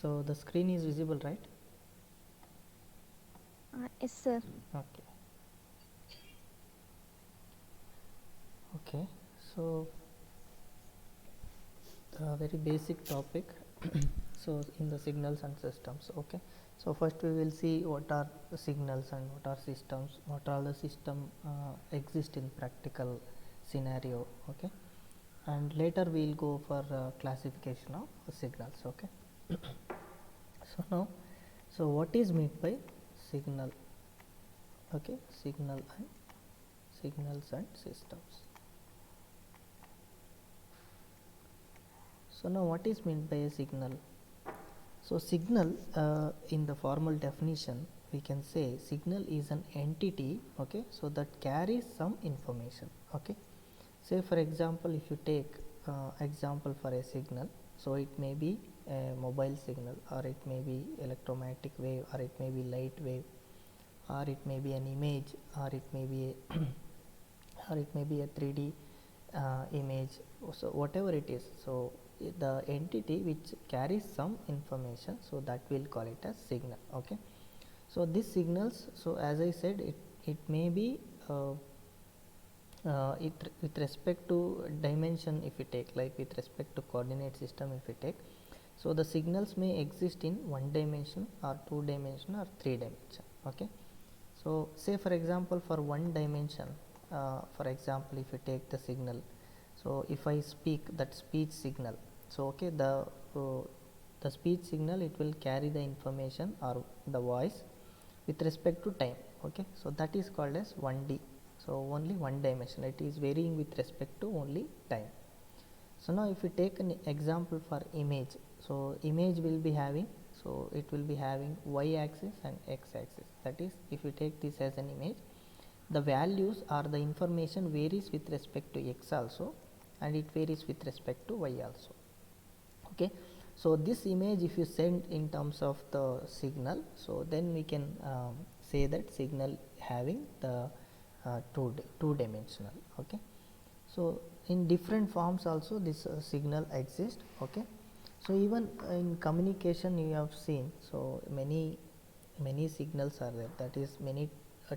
So the screen is visible, right? Yes, sir. Okay. Okay. So very basic topic. So in the signals and systems. Okay. So first we will see what are the signals and what are systems. What are the system exist in practical scenario. Okay. And later we will go for classification of signals. Okay. So now, so what is meant by signal? Okay, signals and systems. So now what is meant by a signal? So signal in the formal definition we can say signal is an entity, okay, so that carries some information. Okay, say for example if you take example for a signal, so it may be a mobile signal, or it may be electromagnetic wave, or it may be light wave, or it may be an image, or it may be a or it may be a 3D image. So whatever it is, so the entity which carries some information, so that we'll call it as signal. Okay, so these signals, so as I said, it may be it with respect to dimension. If we take, like with respect to coordinate system, if we take, so the signals may exist in one dimension or two dimension or three dimension. Okay, so say for example for one dimension, for example if you take the signal, so if I speak that speech signal, so okay, the speech signal, it will carry the information or the voice with respect to time. Okay, so that is called as 1D. So only one dimension, it is varying with respect to only time. So now if we take an example for image, so image will be having, so it will be having y axis and x axis. That is, if you take this as an image, the values or the information varies with respect to x also, and it varies with respect to y also. Okay, so this image if you send in terms of the signal, so then we can say that signal having the two dimensional. Okay, so in different forms also this signal exists. Okay, so even in communication you have seen, so many signals are there, that is many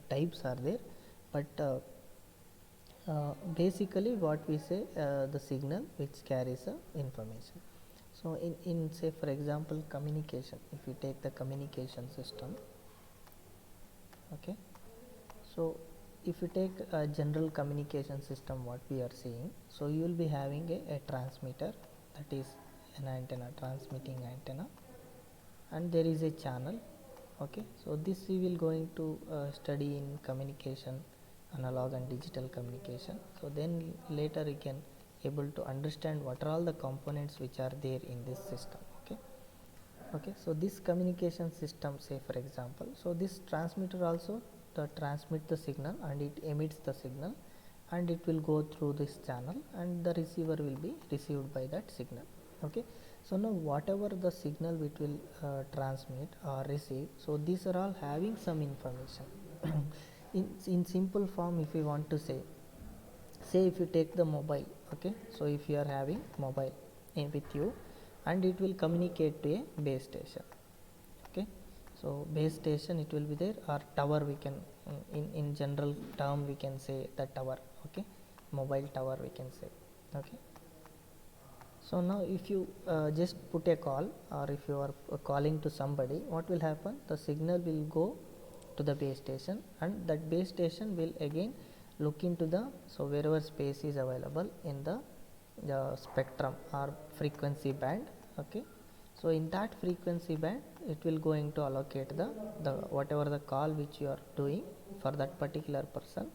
types are there, but basically what we say, the signal which carries information. So in say for example communication, if you take the communication system. Okay, so if you take a general communication system, what we are seeing, so you will be having a transmitter, that is an antenna, transmitting antenna, and there is a channel. Okay, so this we will going to study in communication, analog and digital communication. So then later you can able to understand what are all the components which are there in this system. Okay, okay, so this communication system, say for example, so this transmitter also transmit the signal and it emits the signal, and it will go through this channel, and the receiver will be received by that signal. Okay, so now whatever the signal which will transmit or receive, so these are all having some information. In simple form, if you want to say if you take the mobile. Okay, so if you are having mobile with you, and it will communicate to a base station. Okay, so base station it will be there, or tower we can, in general term we can say the tower. Okay, mobile tower we can say. Okay, so now if you just put a call, or if you are calling to somebody, what will happen, the signal will go to the base station, and that base station will again look into the, so wherever space is available in the spectrum or frequency band. Okay, so in that frequency band it will going to allocate the whatever the call which you are doing for that particular person,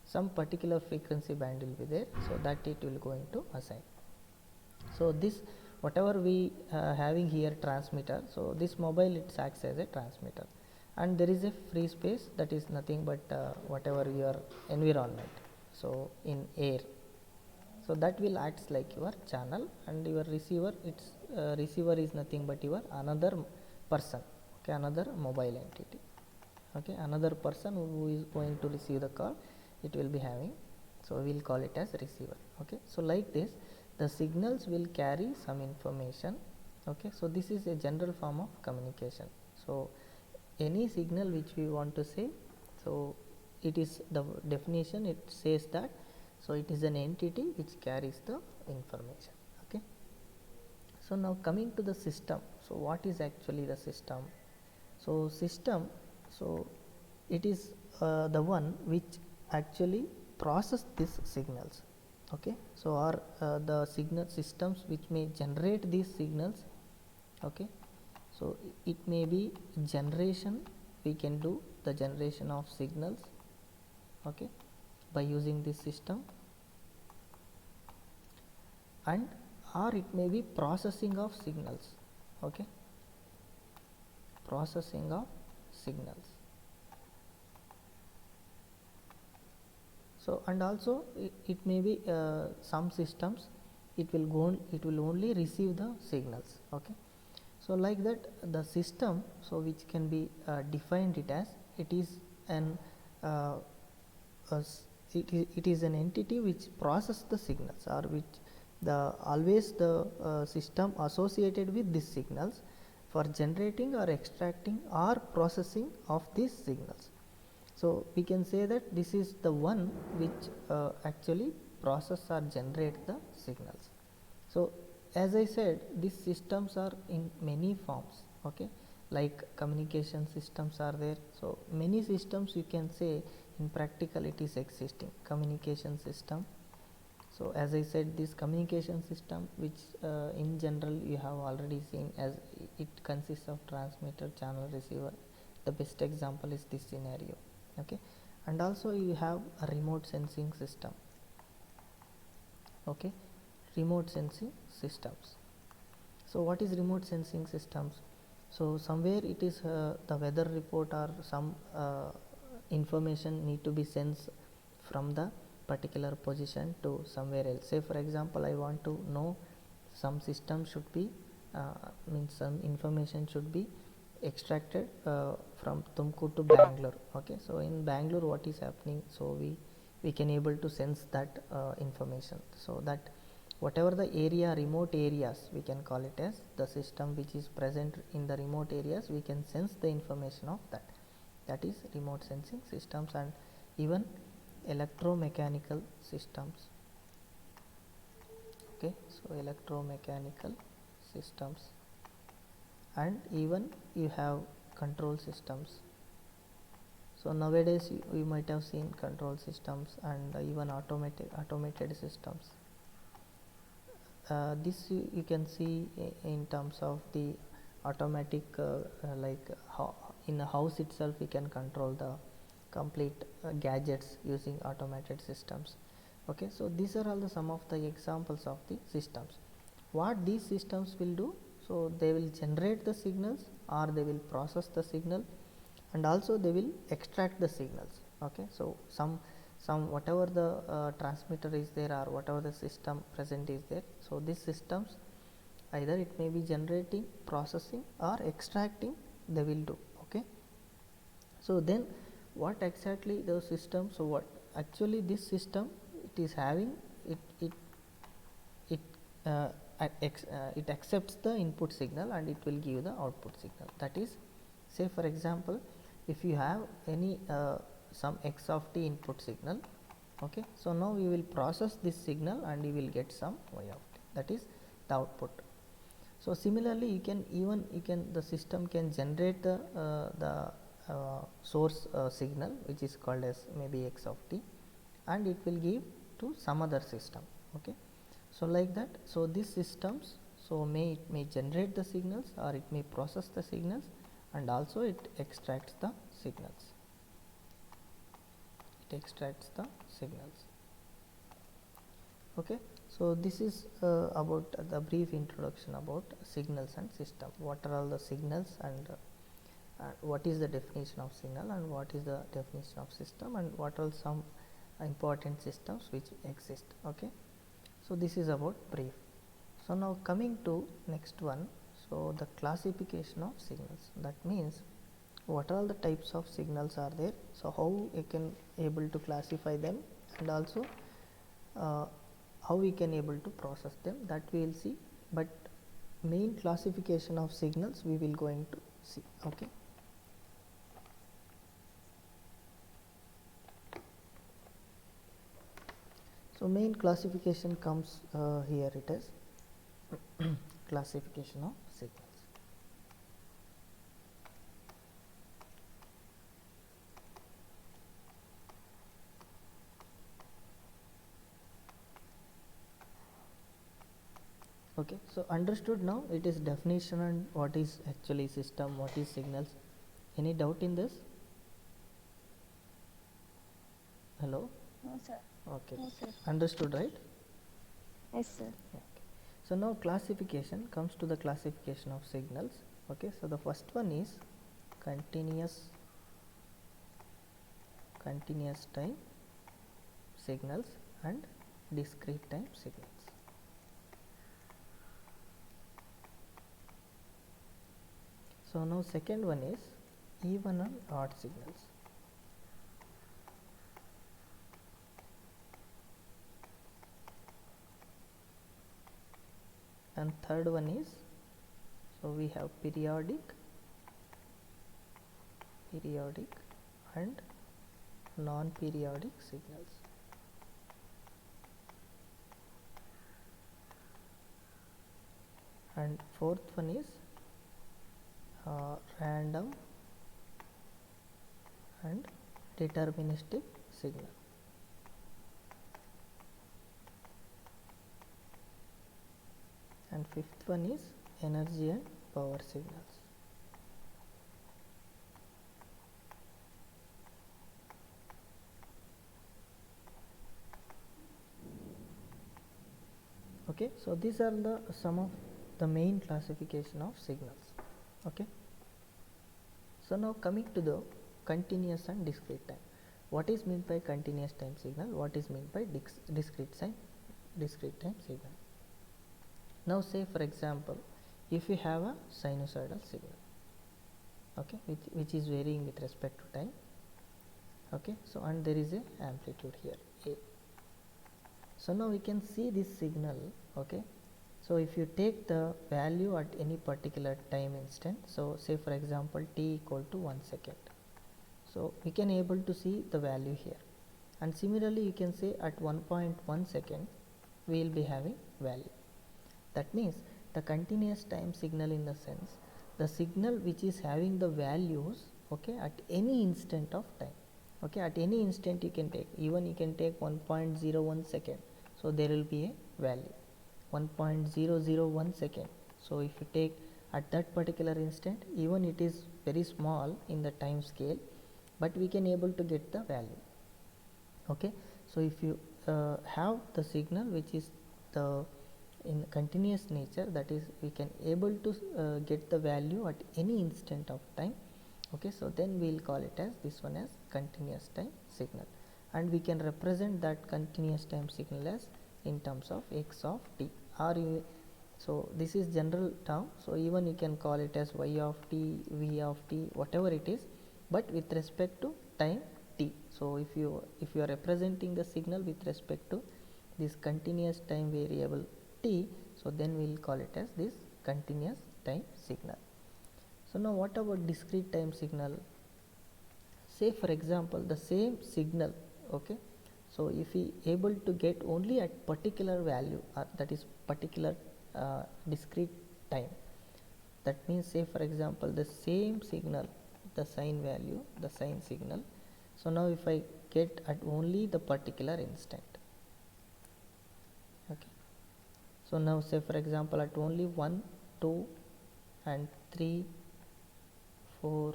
some particular frequency band will be there, so that it will going to assign. So this whatever we having here transmitter, so this mobile it acts as a transmitter, and there is a free space, that is nothing but whatever your environment, so in air, so that will acts like your channel, and your receiver, its receiver is nothing but your another person. Okay, another mobile entity. Okay, another person who is going to receive the call, it will be having, so we will call it as receiver. Okay, so like this the signals will carry some information Okay, so this is a general form of communication. So any signal which we want to say, so it is the definition, it says that, so it is an entity which carries the information. Okay, so now coming to the system, so what is actually the system? So system, so it is the one which actually process these signals. Okay, so are the signal systems which may generate these signals. Okay, so it may be generation, we can do the generation of signals, okay, by using this system, and or it may be processing of signals. Okay, processing of signals. So and also it may be some systems it will only receive the signals. Okay, so like that the system, so which can be defined it as, it is an it is an entity which process the signals, or which the always the system associated with these signals for generating or extracting or processing of these signals. So we can say that this is the one which actually process or generate the signals. So as I said, these systems are in many forms. Okay, like communication systems are there. So many systems you can say in practical it is existing communication system. So as I said, this communication system, which in general you have already seen, as it consists of transmitter, channel, receiver. The best example is this scenario. Okay, and also you have a remote sensing system. Okay, remote sensing systems. So what is remote sensing systems? So somewhere it is the weather report or some information need to be sensed from the particular position to somewhere else. Say for example, I want to know some system should be means some information should be extracted from Tumkur to Bangalore. Okay, so in Bangalore what is happening, so we can able to sense that information, so that whatever the area, remote areas, we can call it as the system which is present in the remote areas, we can sense the information of that. That is remote sensing systems. And even electromechanical systems. Okay, so electromechanical systems, and even you have control systems. So nowadays you might have seen control systems and even automated systems. This you can see in terms of the automatic like how in a house itself we can control the complete gadgets using automated systems. Okay, so these are all the some of the examples of the systems. What these systems will do, so they will generate the signals or they will process the signal, and also they will extract the signals. Okay, so some whatever the transmitter is there or whatever the system present is there, so these systems either it may be generating, processing or extracting, they will do. Okay, so then what exactly the system, so what actually this system it is having, it it accepts the input signal and it will give the output signal. That is, say for example, if you have any some x of t input signal. Okay, so now you will process this signal and you will get some y of t, that is the output. So similarly you can the system can generate the source signal which is called as maybe x of t, and it will give to some other system. Okay, so like that, so these systems, so it may generate the signals or it may process the signals, and also it extracts the signals. Okay, so this is about the brief introduction about signals and system. What are all the signals, and what is the definition of signal, and what is the definition of system, and what are some important systems which exist. Okay, so this is about brief. So now coming to next one, so the classification of signals. That means what all the types of signals are there, so how we can able to classify them, and also how we can able to process them, that we will see. But main classification of signals we will going to see. Okay. So main classification comes here, it is classification of signals. Okay, so understood now, it is definition and what is actually system, what is signals. Any doubt in this? Hello? No, sir. Okay. No, sir. Understood, right? Yes, sir. Okay. So now classification comes to the classification of signals. Okay, so the first one is continuous time signals and discrete time signals. So now second one is even and odd signals. And third one is, so we have periodic and non-periodic signals. And fourth one is random and deterministic signal. And fifth one is energy and power signals. Okay, so these are the some of the main classification of signals. Okay, so now coming to the continuous and discrete time. What is meant by continuous time signal? What is meant by discrete time signal? Now say for example, if you have a sinusoidal signal, okay, which is varying with respect to time. Okay, so and there is a amplitude here A. So now we can see this signal. Okay, so if you take the value at any particular time instant, so say for example t equal to 1 second, so we can able to see the value here. And similarly you can say at 1.1 second we will be having value. That means the continuous time signal, in the sense the signal which is having the values, okay, at any instant of time. Okay, at any instant you can take, even you can take 1.01 second, so there will be a value 1.001 second. So if you take at that particular instant, even it is very small in the time scale, but we can able to get the value. Okay, so if you have the signal which is the in continuous nature, that is we can able to get the value at any instant of time. Okay, so then we will call it as this one as continuous time signal, and we can represent that continuous time signal as in terms of x of t, or so this is general term, so even you can call it as y of t, v of t, whatever it is, but with respect to time t. So if you are representing the signal with respect to this continuous time variable t, so then we will call it as this continuous time signal. So now what about discrete time signal? Say for example the same signal, okay, so if we able to get only at particular value, that is particular discrete time, that means say for example the same signal, the sine value, the sine signal, so now if I get at only the particular instant. Okay, so now say for example at only 1, 2 and 3, 4,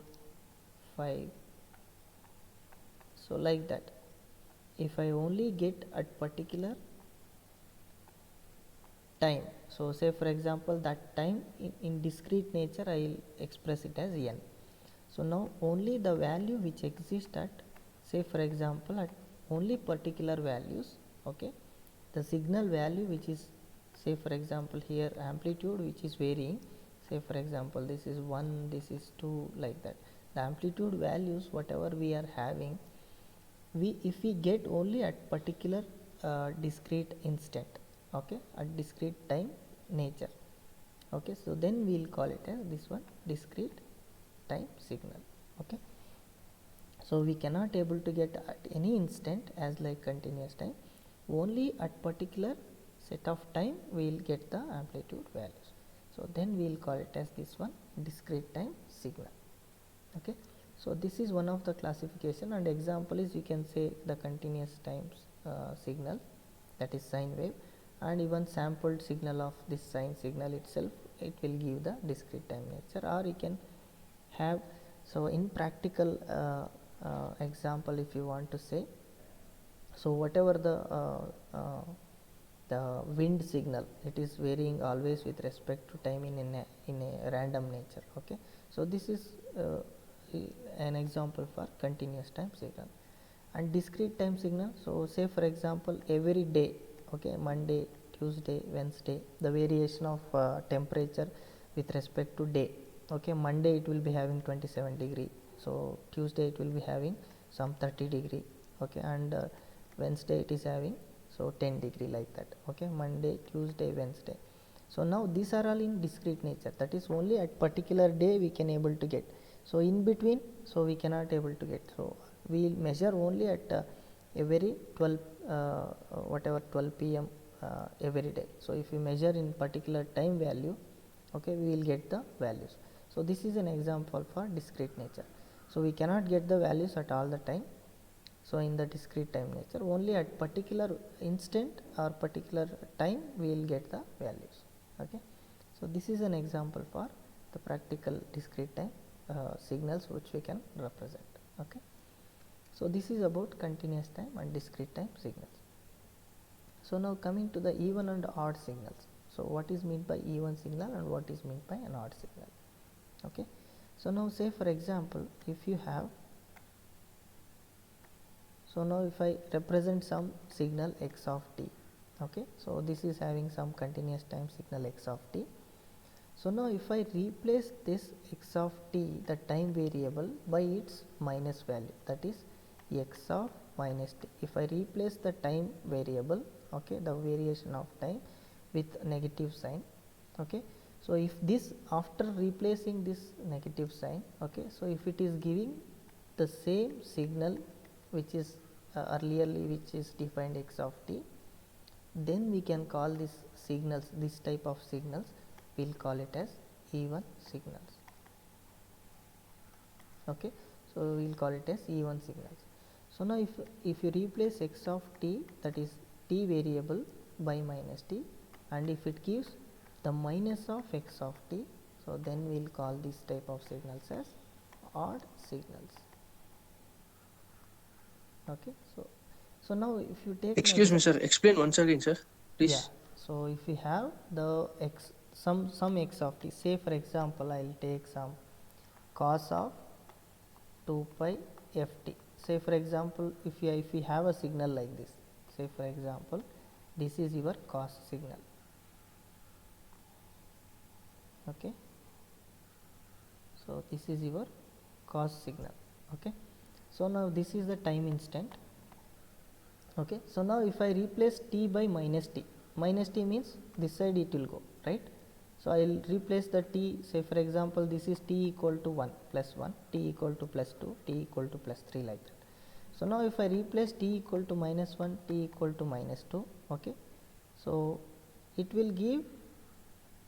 5, so like that, if I only get at particular time, so say for example that time in discrete nature I will express it as n. So now only the value which exists at, say for example at only particular values, okay, the signal value which is, say for example here amplitude which is varying, say for example this is 1, this is 2, like that, the amplitude values whatever we are having, if we get only at particular discrete instant, okay, at discrete time nature, Okay, so then we will call it as this one discrete time signal. Okay, so we cannot able to get at any instant as like continuous time, only at particular set of time we will get the amplitude values. So then we will call it as this one discrete time signal. Okay, so this is one of the classification, and example is you can say the continuous time signal, that is sine wave, and even sampled signal of this sine signal itself, it will give the discrete time nature. Or you can have, so in practical example if you want to say, so whatever the wind signal, it is varying always with respect to time in a random nature. Okay, so this is an example for continuous time signal. And discrete time signal, so say for example every day, okay, Monday, Tuesday, Wednesday, the variation of temperature with respect to day. Okay, Monday it will be having 27 degree, so Tuesday it will be having some 30 degree. Okay, and Wednesday it is having so 10 degree, like that. Okay, Monday, Tuesday, Wednesday. So now these are all in discrete nature, that is only at particular day we can able to get. So in between, so we cannot able to get. So we will measure only at every 12 whatever 12 p.m. Every day. So if we measure in particular time value, okay, we will get the values. So this is an example for discrete nature. So we cannot get the values at all the time. So in the discrete time nature, only at particular instant or particular time we will get the values. Okay, so this is an example for the practical discrete time signals which we can represent. Okay, so this is about continuous time and discrete time signals. So now coming to the even and odd signals. So what is meant by even signal and what is meant by an odd signal? Okay, so now say for example if you have, so now if I represent some signal x of t, okay, so this is having some continuous time signal x of t. So now if I replace this x of t, the time variable, by its minus value, that is x of minus t. If I replace the time variable, okay, the variation of time, with negative sign, okay, so if this, after replacing this negative sign, okay, so if it is giving the same signal which is earlierly which is defined x of t, then we can call this signals, this type of signals we will call it as even signals. Okay, so we will call it as even signals. So now if you replace x of t, that is t variable, by minus t, and if it gives the minus of x of t, so then we will call this type of signals as odd signals. Okay, so now if you take Excuse me, sir. Explain once again, sir. Please. yeah, so if we have the x, some x of t, say for example I will take some cos of 2 pi f t. Say for example if we have a signal like this, say for example this is your cos signal. Okay, so this is your cos signal. Okay, so now this is the time instant. Okay, so now if I replace t by minus t means this side it will go, right? So I will replace the t, say for example this is t equal to 1 plus 1, t equal to plus 2, t equal to plus 3, like that. So now if I replace t equal to minus 1, t equal to minus 2, okay, so it will give,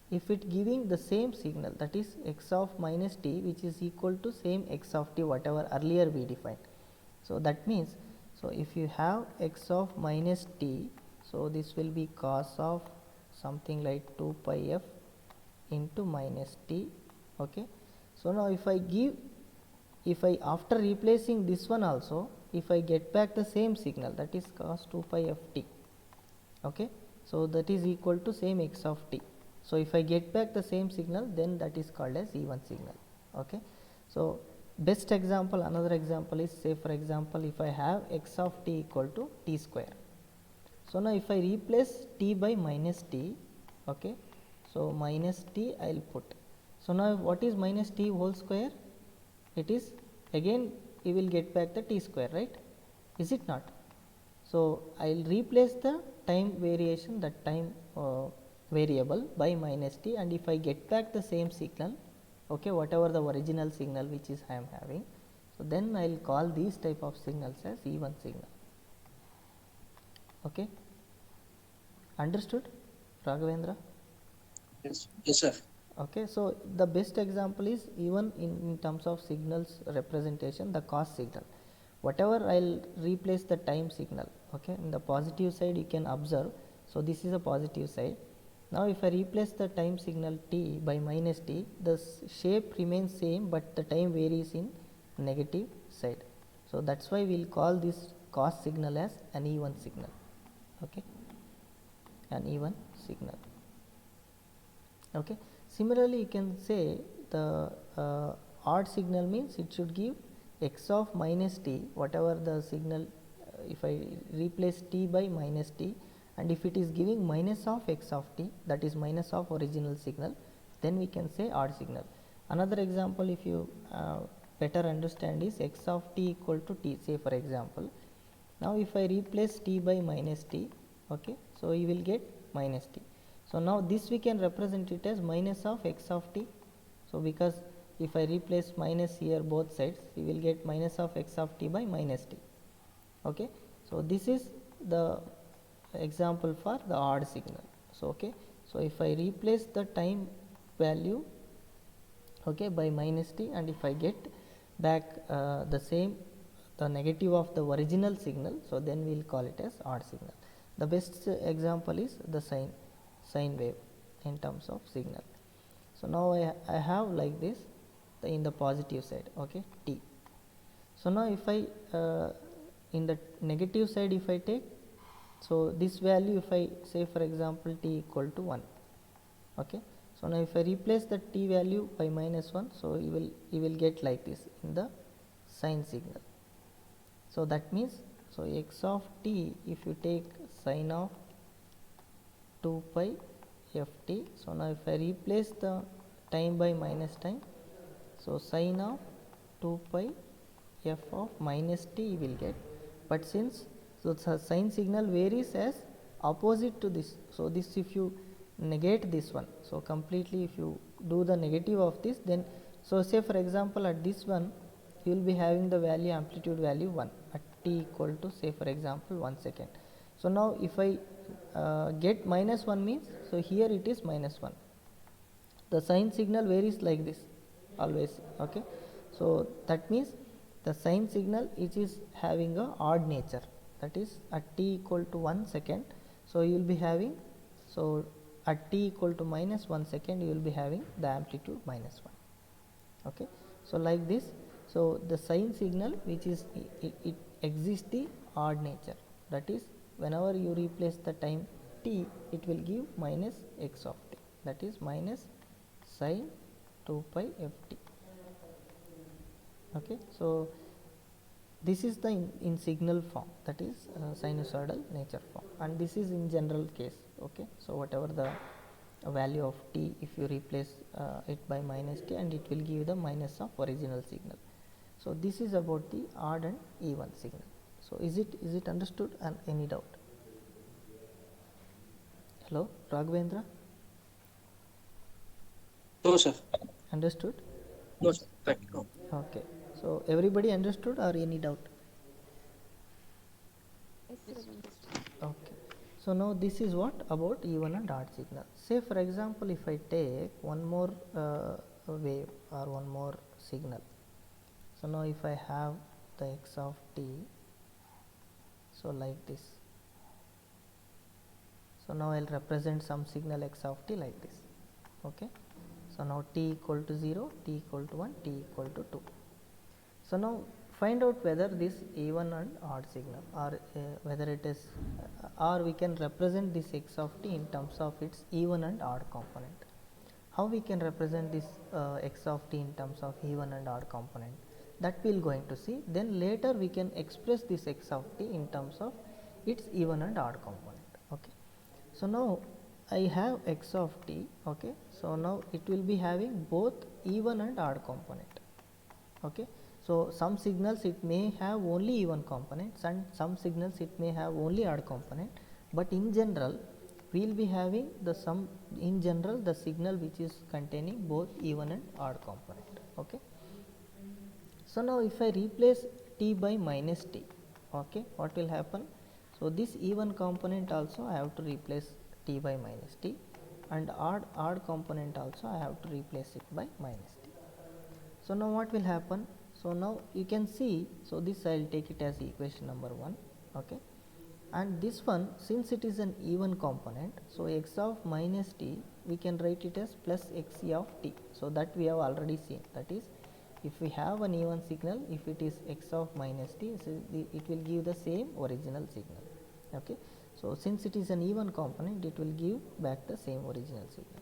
if it giving the same signal, that is x of minus t, which is equal to same x of t whatever earlier we defined. So that means, so if you have x of minus t, so this will be cos of something like 2 pi f into minus t. Okay, so now if I give, if I after replacing this one also, if I get back the same signal, that is cos 2 pi f t, okay, so that is equal to same x of t. So if I get back the same signal, then that is called as even signal. Okay, so best example, another example is, say for example if I have x of t equal to t square. So now if I replace t by minus t, okay, so minus t I will put. So now what is minus t whole square? It is, again you will get back the t square, right? Is it not? So I will replace the time variation, that time variable by minus t, and if I get back the same signal, okay, whatever the original signal which is I am having, so then I will call these type of signals as even signal. Okay, understood, Raghavendra? Yes. Yes, sir. Okay, so the best example is even in terms of signals representation, the cos signal. Whatever I'll replace the time signal, okay, in the positive side you can observe. So this is a positive side. Now if I replace the time signal t by minus t, the shape remains same, but the time varies in negative side. So that's why we'll call this cos signal as an even signal. Okay, an even signal. Okay, similarly you can say the odd signal means it should give x of minus t, whatever the signal, if I replace t by minus t, and if it is giving minus of x of t, that is minus of original signal, then we can say odd signal. Another example, if you better understand, is x of t equal to t, say for example. Now if I replace t by minus t, okay, so you will get minus t. So now this we can represent it as minus of x of t. So because if I replace minus here both sides, you will get minus of x of t by minus t. Okay, so this is the example for the odd signal. So okay, so if I replace the time value, okay, by minus t, and if I get back the same, the negative of the original signal, so then we will call it as odd signal. The best example is the sine wave in terms of signal. So now I have like this in the positive side, okay, t. So now if I in the negative side if I take, so this value if I say for example t equal to 1, okay, so now if I replace the t value by minus 1, so you will get like this in the sine signal. So that means, so x of t, if you take sine of 2 pi f t, so now if I replace the time by minus time, so sine of 2 pi f of minus t you will get. But since so the sine signal varies as opposite to this, so this if you negate this one, so completely if you do the negative of this, then so say for example at this one you will be having the value amplitude value 1 at t equal to say for example 1 second. So now if I get minus 1 means, so here it is minus 1. The sine signal varies like this always, okay. So that means the sine signal which is having a odd nature, that is at t equal to 1 second, so you will be having, so at t equal to minus 1 second you will be having the amplitude minus 1, okay. So like this, so the sine signal which is it exists the odd nature, that is whenever you replace the time t, it will give minus x of t, that is minus sine 2 pi f t, okay. So this is the in signal form, that is sinusoidal nature form, and this is in general case, okay. So whatever the value of t, if you replace it by minus t, and it will give the minus of original signal. So this is about the odd and even signal. So is it understood, and any doubt? Hello, Raghavendra? No, sir. Understood? No, sir. Thank you. No. Okay. So everybody understood, or any doubt? Yes, sir. Understood. Okay. So now this is what about even and odd signal. Say for example, if I take one more wave or one more signal. So now if I have the x of t, so like this. So now I'll represent some signal x of t like this, okay. So now t equal to 0, t equal to 1, t equal to 2. So now find out whether this even and odd signal, or whether it is or we can represent this x of t in terms of its even and odd component. How we can represent this x of t in terms of even and odd component, that we will going to see. Then later we can express this x of t in terms of its even and odd component, okay. So now I have x of t, okay. So now it will be having both even and odd component, okay. So some signals it may have only even components, and some signals it may have only odd component, but in general we will be having the sum, in general the signal which is containing both even and odd component. Okay. So now if I replace t by minus t, okay, what will happen? So this even component also I have to replace t by minus t, and odd component also I have to replace it by minus t. So now what will happen? So now you can see, so this I will take it as equation number 1, okay, and this one, since it is an even component, so x of minus t we can write it as plus xe of t. So that we have already seen, that is, if we have an even signal, if it is x of minus t, so it will give the same original signal. Okay. So since it is an even component, it will give back the same original signal.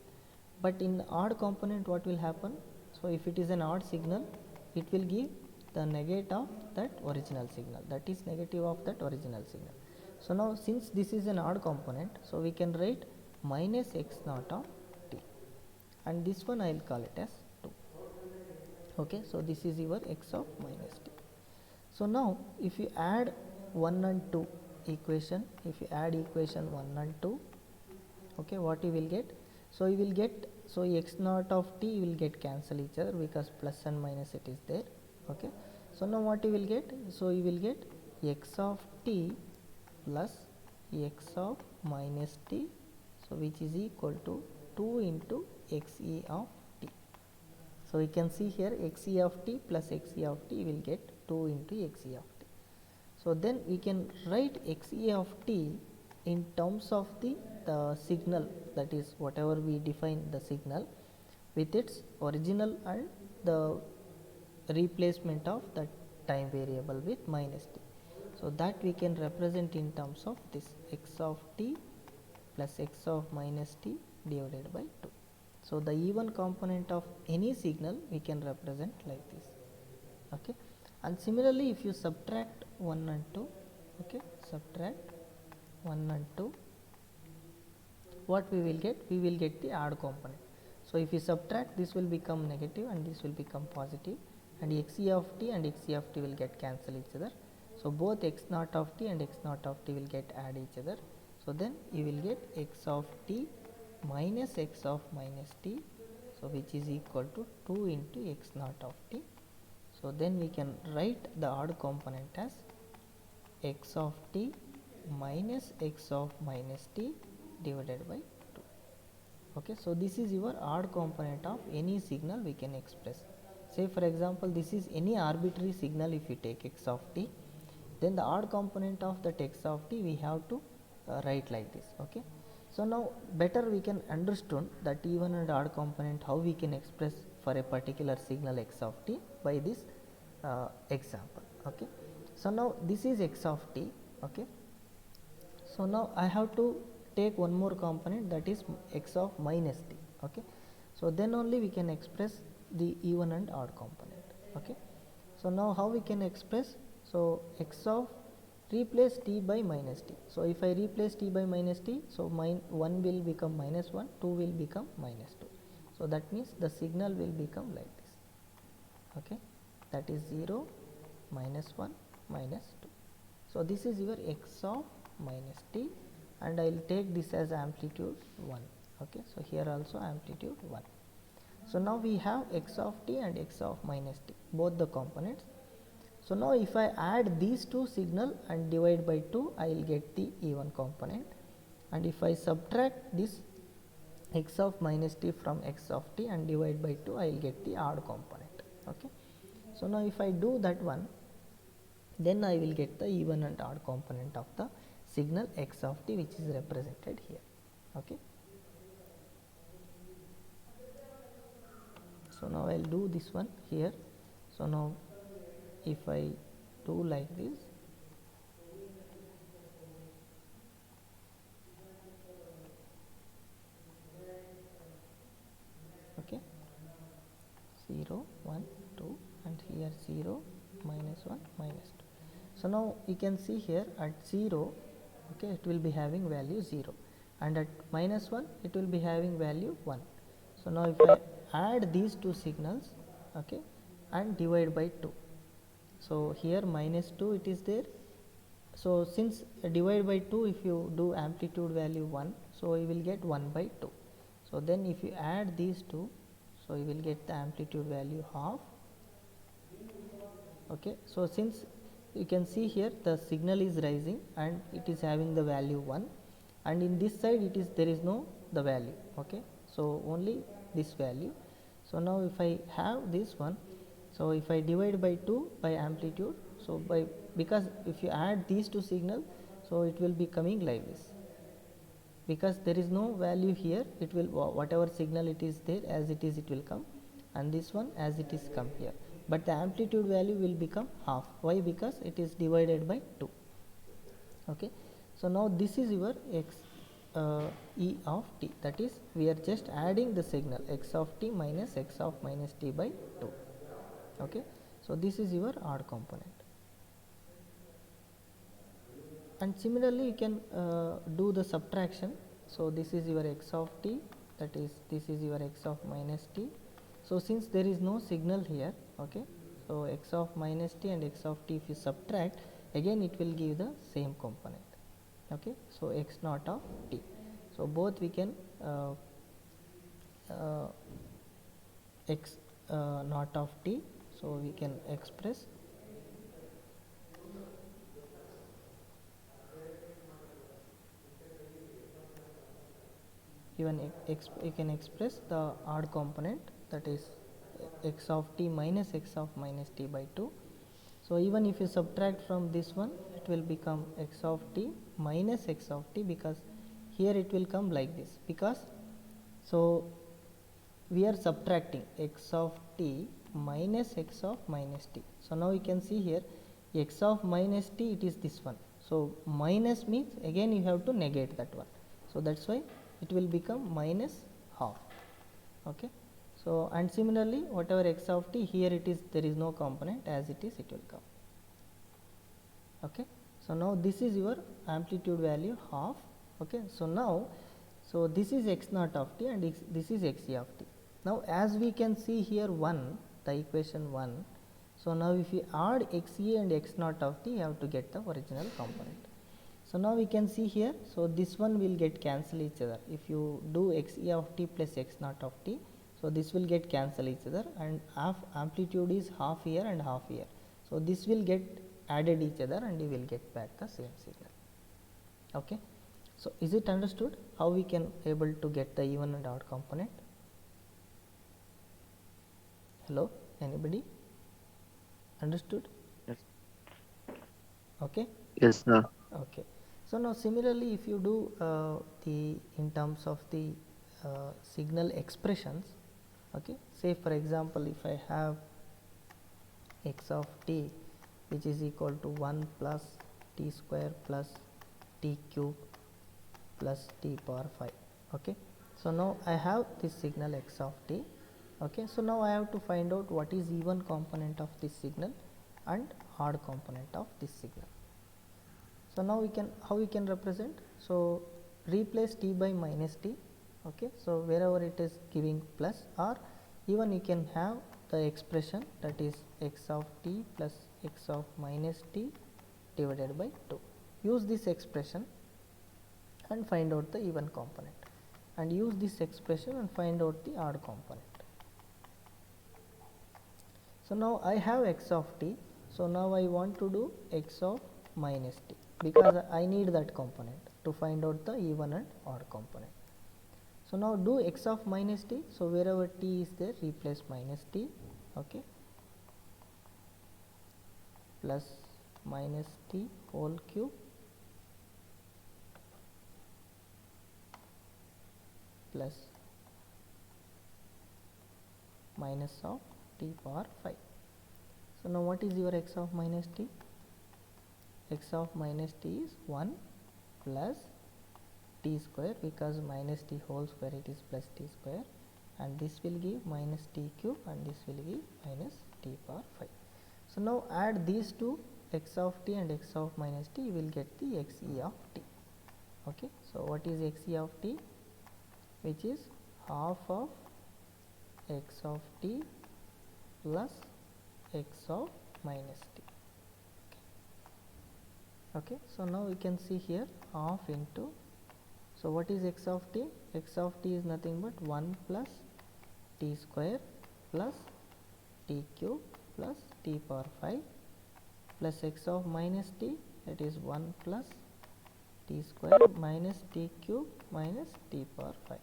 But in odd component, what will happen? So if it is an odd signal, it will give the negate of that original signal, that is negative of that original signal. So now since this is an odd component, so we can write minus x naught of t, and this one I will call it as 2. Okay, so this is your x of minus t. So now if you add 1 and 2 equation, if you add equation 1 and 2, okay, what you will get? So you will get, so x naught of t will get cancel each other because plus and minus it is there. Okay, so now what you will get? So you will get x of t plus x of minus t, so which is equal to 2 into xe of t. So we can see here xe of t plus xe of t will get 2 into xe of t. So then we can write xe of t in terms of the signal, that is whatever we define the signal with its original and the replacement of the time variable with minus t. So that we can represent in terms of this x of t plus x of minus t divided by 2. So the even component of any signal we can represent like this. Okay, and similarly if you subtract 1 and 2, okay, subtract 1 and 2, what we will get? We will get the odd component. So if you subtract, this will become negative and this will become positive, and xe of t and xe of t will get cancel each other. So both x naught of t and x naught of t will get add each other. So then you will get x of t minus x of minus t, so which is equal to 2 into x naught of t. So then we can write the odd component as x of t minus x of minus t divided by 2. Okay, so this is your odd component of any signal we can express. Say for example, this is any arbitrary signal. If you take x of t, then the odd component of that x of t we have to write like this. Okay, so now better we can understand that even and odd component, how we can express for a particular signal x of t by this example. Okay, so now this is x of t. Okay, so now I have to take one more component, that is x of minus t. Okay, so then only we can express the even and odd component. Okay, so now how we can express? So x of, replace t by minus t. So if I replace t by minus t, so 1 will become minus 1, 2 will become minus 2. So that means the signal will become like this. Okay, that is 0, minus 1, minus 2. So this is your x of minus t, and I will take this as amplitude 1. Okay, so here also amplitude 1. So now we have x of t and x of minus t, both the components. So now if I add these two signal and divide by 2, I will get the even component, and if I subtract this x of minus t from x of t and divide by 2, I will get the odd component. Okay, so now if I do that one, then I will get the even and odd component of the signal x of t, which is represented here. Okay, so now I will do this one here. So now if I do like this, okay, 0, 1, 2, and here 0, minus 1, minus 2. So now you can see here at 0, okay, it will be having value 0, and at minus 1 it will be having value 1. So now if I add these two signals, okay, and divide by 2, so here minus 2 it is there, So since divide by 2, if you do amplitude value 1, so you will get 1 by 2. So then if you add these two, so you will get the amplitude value half. Okay, so since you can see here the signal is rising and it is having the value 1, and in this side it is there is no the value. Okay, so only this value. So now if I have this one, so if I divide by 2 by amplitude, so by, because if you add these two signal, so it will be coming like this, because there is no value here, it will whatever signal it is there as it is, it will come, and this one as it is come here, but the amplitude value will become half. Why? Because it is divided by 2. Okay, so now this is your x e of t, that is we are just adding the signal x of t minus x of minus t by 2. Okay, so this is your odd component. And similarly you can do the subtraction. So this is your x of t, that is this is your x of minus t. So since there is no signal here, okay, so x of minus t and x of t, if you subtract, again it will give the same component. Okay, so x naught of t. So both we can x naught of t, so we can express even you can express the odd component, that is x of t minus x of minus t by 2. So even if you subtract from this one, it will become x of t minus x of t, because here it will come like this, because so we are subtracting x of t minus x of minus t. So now you can see here x of minus t, it is this one. So minus means again you have to negate that one. So that's why it will become minus half. Okay. So and similarly whatever x of t, here it is there is no component, as it is it will come. Okay. So now this is your amplitude value half. Okay. So now, so this is x naught of t and this is x e of t. Now as we can see here 1, the equation 1. So now if you add x e and x naught of t, you have to get the original component. So now we can see here, so this one will get cancel each other. If you do x e of t plus x naught of t, so this will get cancel each other, and amplitude is half here and half here. So this will get added each other and you will get back the same signal. Okay. So is it understood how we can able to get the even and odd component? Hello, anybody? Understood? Yes. Okay. Yes, sir. Okay. So now similarly if you do the in terms of the signal expressions, okay, say for example if I have x of t which is equal to 1 plus t square plus t cube plus t power 5. Okay. So now I have this signal x of t. Okay. So now I have to find out what is even component of this signal and odd component of this signal. So now we can, how we can represent? So replace t by minus t. Okay. So wherever it is giving plus, or even you can have the expression, that is x of t plus x of minus t divided by 2. Use this expression and find out the even component, and use this expression and find out the odd component. So now I have x of t. So now I want to do x of minus t, because I need that component to find out the even and odd component. So now do x of minus t. So wherever t is there, replace minus t. Okay. Plus minus t whole cube plus minus of t power 5. So now what is your x of minus t? X of minus t is 1 plus t square, because minus t whole square it is plus t square, and this will give minus t cube and this will give minus t power 5. So now add these two, x of t and x of minus t, you will get the x e of t. Okay. So what is x e of t? Which is half of x of t plus x of minus t. Okay. Okay, so now we can see here half into, so what is x of t? X of t is nothing but 1 plus t square plus t cube plus t power 5 plus x of minus t, that is 1 plus t square minus t cube minus t power 5.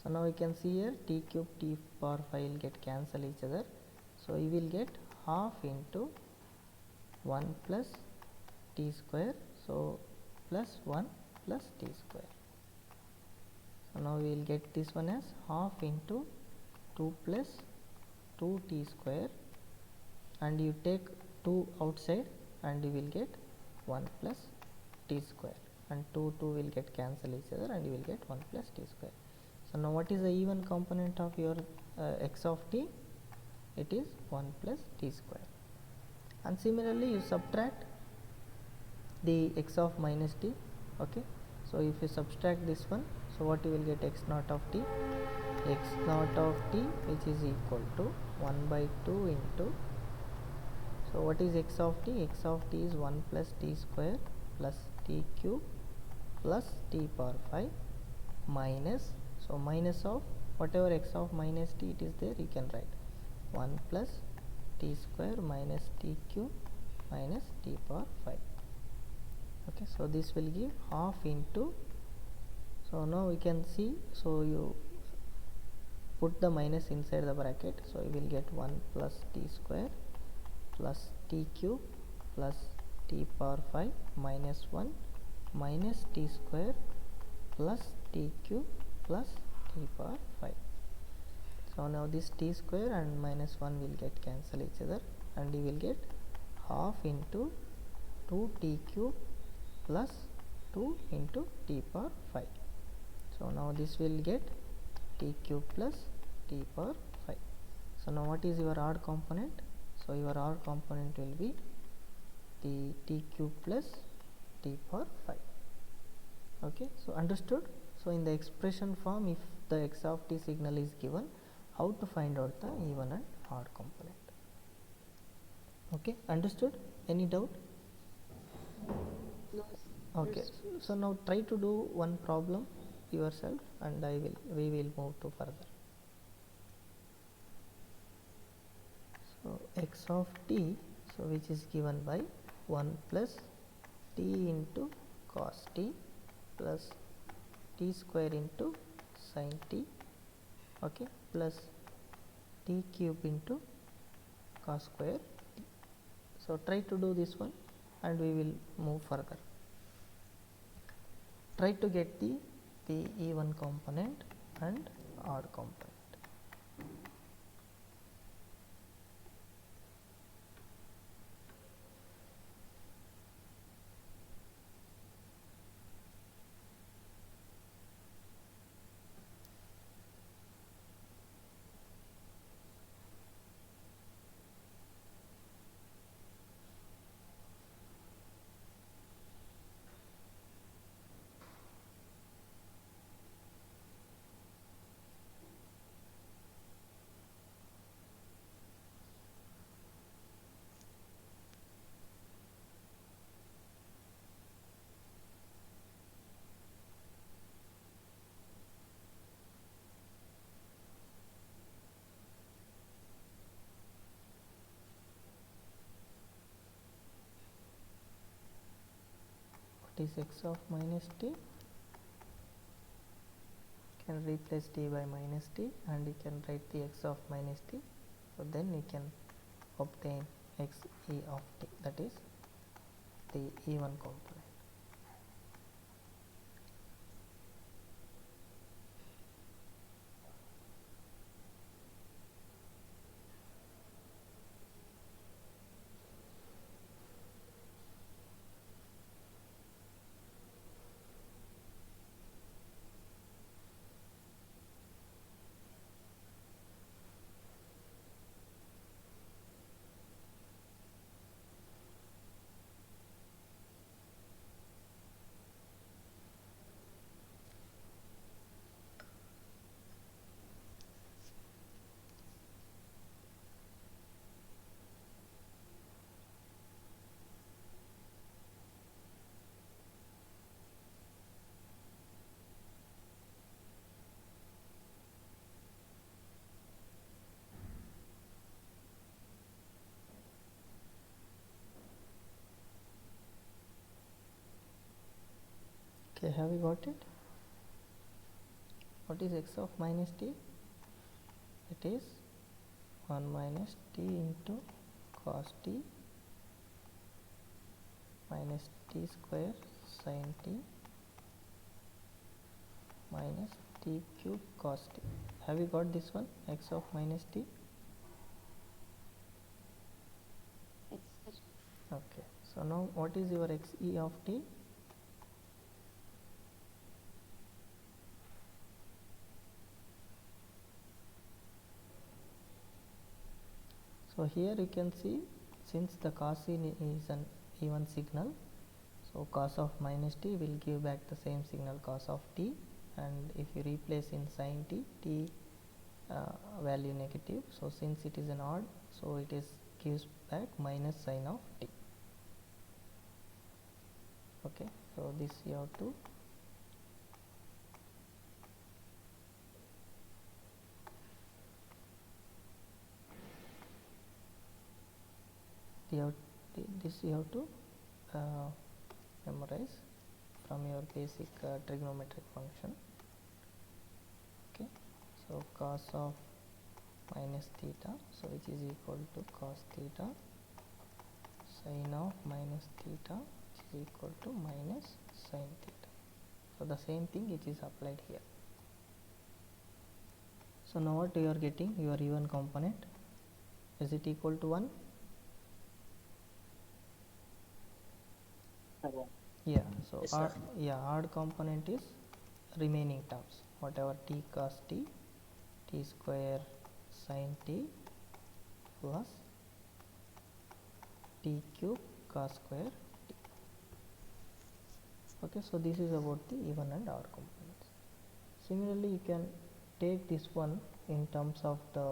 So now we can see here t cube t power 5 will get cancel each other, so you will get half into 1 plus t square, so plus 1 plus t square. So now we will get this one as half into 2 plus 2t square, and you take 2 outside and you will get 1 plus t square, and 2 will get cancel each other and you will get 1 plus t square. So now what is the even component of your x of t? It is 1 plus t square. And similarly you subtract the x of minus t. Okay, so if you subtract this one, so what you will get? X naught of t, x naught of t, which is equal to 1 by 2 into, so what is x of t? X of t is 1 plus t square plus t cube plus t power 5 minus, so minus of whatever x of minus t it is there, you can write 1 plus t square minus t cube minus t power 5. Okay, so this will give half into, so now we can see, so you put the minus inside the bracket, so you will get 1 plus t square plus t cube plus t power 5 minus 1 minus t square plus t cube plus t power 5. So now this t square and minus 1 will get cancel each other, and you will get half into 2t cube plus 2 into t power 5. So now this will get t cube plus t power 5. So now what is your odd component? So your odd component will be the t cube plus t power 5. Okay, so understood? So in the expression form, if the x of t signal is given, how to find out the even and odd component? Okay, understood? Any doubt? Okay, so now try to do one problem yourself, and we will move to further. So x of t, so which is given by 1 plus t into cos t plus t square into sin t, okay, plus t cube into cos square t. So try to do this one and we will move further. Try to get the even component and odd component. What is x of minus t? Can replace t by minus t, and you can write the x of minus t, so then you can obtain x e of t, that is the even component. Okay, have you got it? What is x of minus t? It is 1 minus t into cos t minus t square sin t minus t cube cos t. Have you got this one, x of minus t? Yes, sir. Okay, so now what is your xe of t? So here you can see, since the cos is an even signal, so cos of minus t will give back the same signal cos of t, and if you replace in sin t, t value negative, so since it is an odd, so it is gives back minus sin of t. Okay, so this you have to this you have to memorize from your basic trigonometric function. Okay, so cos of minus theta, so which is equal to cos theta sin of minus theta, which is equal to minus sin theta. So the same thing which is applied here. So now what you are getting, your even component, is it equal to 1? Yeah, so Yes, sir. odd component is remaining terms, whatever t cos t, t square sin t plus t cube cos square t. Okay, so this is about the even and odd components. Similarly, you can take this one in terms of the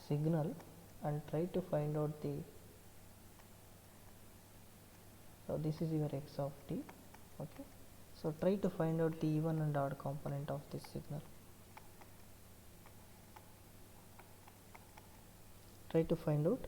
signal and try to find out the, so this is your x of t. Okay, so try to find out the even and odd component of this signal. Try to find out.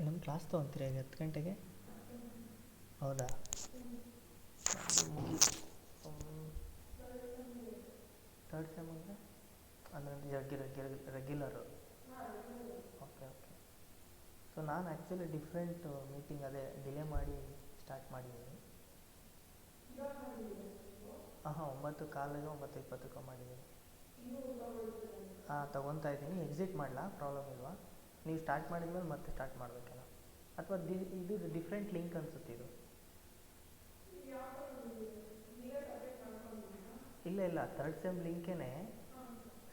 ನಮ್ಮ class ತೊಗೊತೀರಾ ಈಗ 10 ಗಂಟೆಗೆ? ಹೌದಾ? Third sem ಅಂದರೆ regular. Okay okay. So ನಾನು actually different meeting ಅದೇ delay ಮಾಡಿ start ಮಾಡಿದ್ದೀನಿ. ಹಾಂ 9:15 9:20 ಮಾಡಿದ್ದೀನಿ. ಹಾಂ ತೊಗೊತಾ ಇದ್ದೀನಿ. ಎಕ್ಸಿಟ್ ಮಾಡಲಾ? ಪ್ರಾಬ್ಲಮ್ ಇಲ್ವಾ? ನೀವು ಸ್ಟಾರ್ಟ್ ಮಾಡಿದ್ಮೇಲೆ ಮತ್ತೆ ಸ್ಟಾರ್ಟ್ ಮಾಡಬೇಕಲ್ಲ, ಅಥವಾ ಇದು ಡಿಫ್ರೆಂಟ್ ಲಿಂಕ್ ಅನಿಸುತ್ತೆ ಇದು. ಇಲ್ಲ ಥರ್ಡ್ ಸೆಮ್ ಲಿಂಕೇ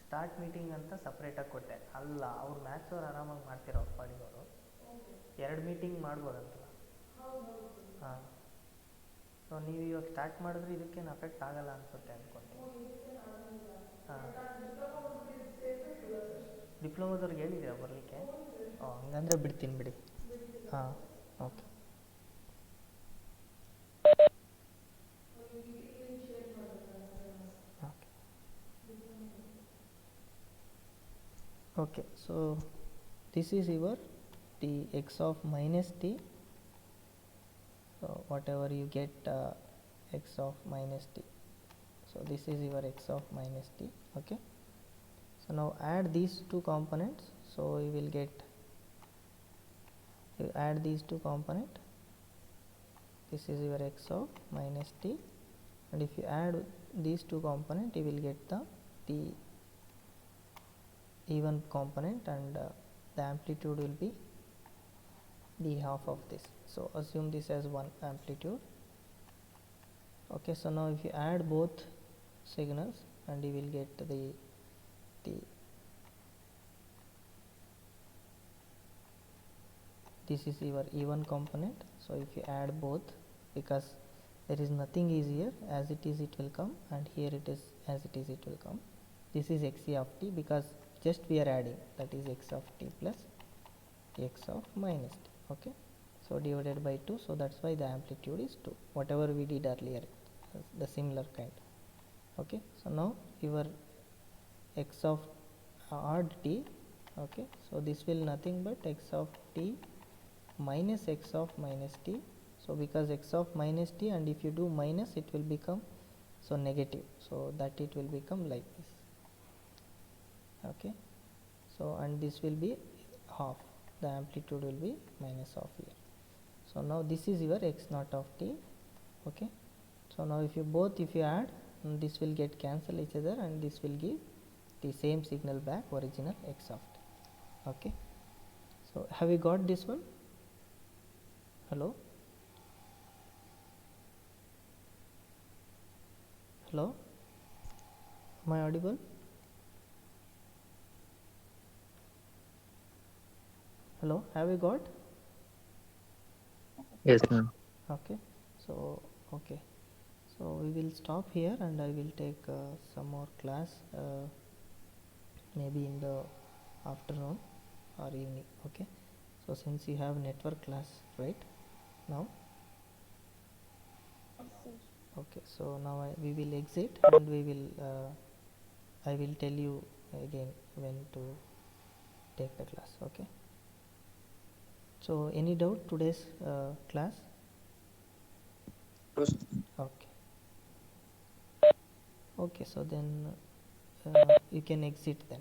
ಸ್ಟಾರ್ಟ್ ಮೀಟಿಂಗ್ ಅಂತ ಸಪ್ರೇಟಾಗಿ ಕೊಟ್ಟೆ. ಅಲ್ಲ, ಅವ್ರು ಮ್ಯಾಥ್ಸ್ ಅವ್ರು ಆರಾಮಾಗಿ ಮಾಡ್ತಿರೋ ಅವ್ರ ಪಾಡಿಗವರು 2 ಮೀಟಿಂಗ್ ಮಾಡ್ಬೋದಂತಲ್ಲ. ಹಾಂ, ಸೊ ನೀವು ಇವಾಗ ಸ್ಟಾರ್ಟ್ ಮಾಡಿದ್ರೆ ಇದಕ್ಕೇನು ಅಫೆಕ್ಟ್ ಆಗಲ್ಲ ಅನಿಸುತ್ತೆ ಅಂದ್ಕೊತೀನಿ. ಹಾಂ, ಡಿಪ್ಲೊಮೋದವ್ರಿಗೆ ಹೇಳಿದ್ದೀರಾ ಬರಲಿಕ್ಕೆ? ಹಂಗಂದರೆ ಬಿಡ್ತೀನಿ ಬಿಡಿ. ಹಾಂ okay. Okay, so this is your t x of minus t, so whatever you get x of minus t, so this is your x of minus t. Okay, so now add these two components, so you will get, you add these two component, this is your x of minus t, and if you add these two component you will get the t even component, and the amplitude will be the half of this. So assume this as one amplitude. Okay, so now if you add both signals, and you will get the this is your E1 component. So if you add both, because there is nothing is here, as it is it will come, and here it is as it is it will come. This is Xc of t, because just we are adding, that is x of t plus x of minus t. Okay, so divided by 2, so that's why the amplitude is 2, whatever we did earlier, the similar kind. Okay, so now your x of odd t, okay, so this will nothing but x of t minus x of minus t. So because x of minus t, and if you do minus, it will become so negative, so that it will become like this. Okay, so and this will be half, the amplitude will be minus half here. So now this is your x naught of t. Okay, so now if you add, this will get cancel each other, and this will give the same signal back, original x of t. Okay, so have you got this one? Hello? Hello? Am I audible? Hello? Have you got? Yes, ma'am. Okay, so okay, so we will stop here, and I will take some more class, maybe in the afternoon or evening. Okay, so since you have network class right now, Yes, sir. okay, so now we will exit, and we will I will tell you again when to take the class. Okay, so any doubt today's class? No, sir. Okay, okay, so then you can exit then.